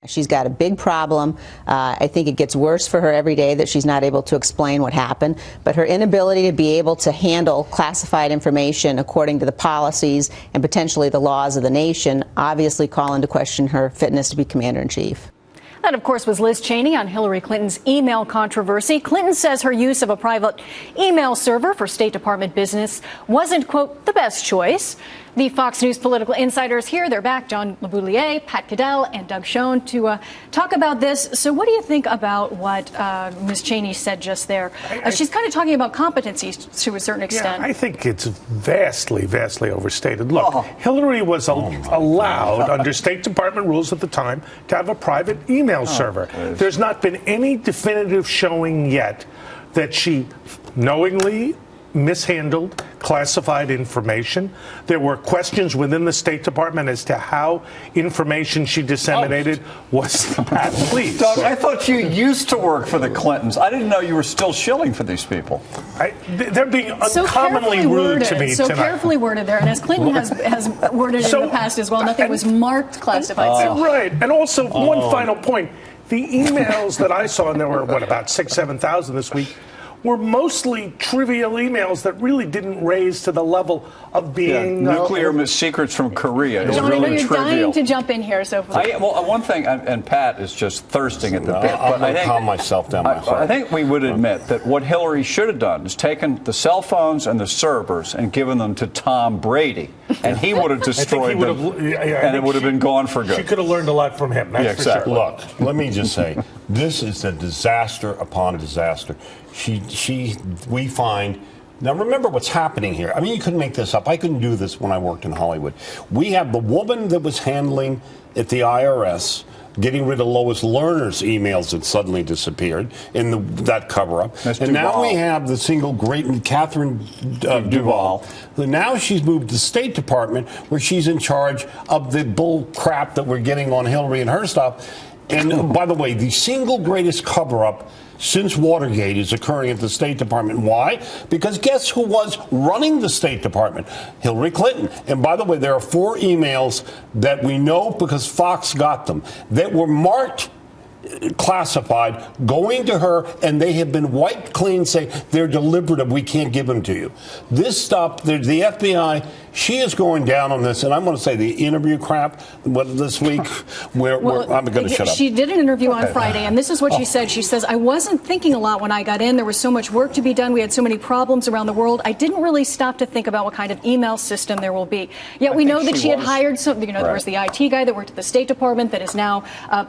She's got a big problem. I think it gets worse for her every day that she's not able to explain what happened. But her inability to be able to handle classified information according to the policies and potentially the laws of the nation obviously call into question her fitness to be commander-in-chief. That, of course, was Liz Cheney on Hillary Clinton's email controversy. Clinton says her use of a private email server for State Department business wasn't, quote, the best choice. The Fox News political insiders here, they're back, John LeBoutillier, Pat Caddell, and Doug Schoen, to talk about this. So what do you think about what Ms. Cheney said just there? She's kind of talking about competencies to a certain extent. Yeah, I think it's vastly, vastly overstated. Look, Hillary was allowed under State Department rules at the time to have a private email server. There's not been any definitive showing yet that she knowingly mishandled classified information. There were questions within the State Department as to how information she disseminated was. Pat, please. Doug, I thought you used to work for the Clintons. I didn't know you were still shilling for these people. They're being uncommonly rude to me tonight. So carefully worded there. And as Clinton has worded it in the past as well, nothing was marked classified. Right. And also, one final point. The emails that I saw, and there were, about 6,000, 7,000 this week, were mostly trivial emails that really didn't raise to the level of being nuclear secrets from Korea. John, really I know you're trivial. dying to jump in here. So one thing, and Pat is just thirsting at the bit. I'm going to calm myself down. I think we would admit that what Hillary should have done is taken the cell phones and the servers and given them to Tom Brady, and he would have destroyed them, and it would have been gone for good. She could have learned a lot from him. That's for sure. Look, let me just say, this is a disaster upon disaster. We find. Now, remember what's happening here. I mean, you couldn't make this up. I couldn't do this when I worked in Hollywood. We have the woman that was handling at the IRS, getting rid of Lois Lerner's emails that suddenly disappeared in that cover-up. And now we have the single great Catherine Duvall. Now she's moved to the State Department, where she's in charge of the bull crap that we're getting on Hillary and her stuff. And by the way, the single greatest cover-up since Watergate is occurring at the State Department. Why? Because guess who was running the State Department? Hillary Clinton. And by the way, there are 4 emails that we know because Fox got them that were marked classified, going to her, and they have been wiped clean, saying they're deliberative, we can't give them to you. This stuff, the FBI, she is going down on this, and I'm going to say the interview crap this week, I'm going to shut up. She did an interview on Friday, and this is what she said. She says, I wasn't thinking a lot when I got in. There was so much work to be done. We had so many problems around the world. I didn't really stop to think about what kind of email system there will be. Yet we know that she had hired some, there was the IT guy that worked at the State Department that is now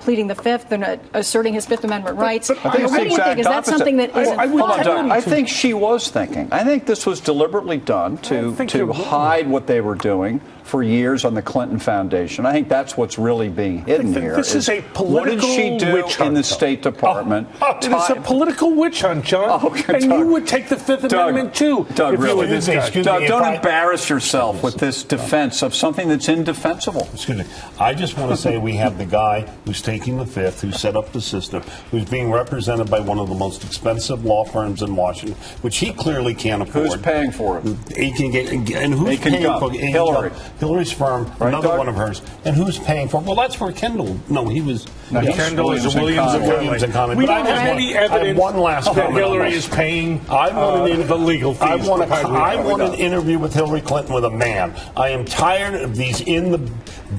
pleading the Fifth and asserting his Fifth Amendment rights. What do you think? Is that something that isn't I think she was thinking. I think this was deliberately done to hide what they were doing for years on the Clinton Foundation. I think that's what's really being hidden here. This is a political what did she do witch hunt, in the State Department? It is a political witch hunt, John. And you would take the Fifth Amendment too. Doug, really? Doug, don't embarrass yourself with this defense of something that's indefensible. Excuse me. I just want to say we have the guy who's taking the Fifth, who set up the system, who's being represented by one of the most expensive law firms in Washington, which he clearly can't afford. Who's paying for it? He can get, and who's paying for it? Hillary. Hillary's firm, right, another Doug? One of hers. And who's paying for it? Well, that's where Kendall. No, he was. Kendall is Williams and Connolly. We don't have any evidence that Hillary is paying the legal fees. I want an interview with Hillary Clinton with a man. I am tired of these in the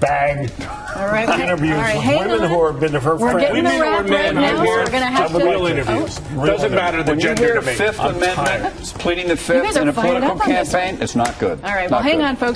bag interviews with women who have been her friends. Women or men, we're going to have real interviews. Doesn't matter the gender to me. Fifth Amendment, pleading the Fifth in a political campaign, it's not good. All right, well, hang on, folks.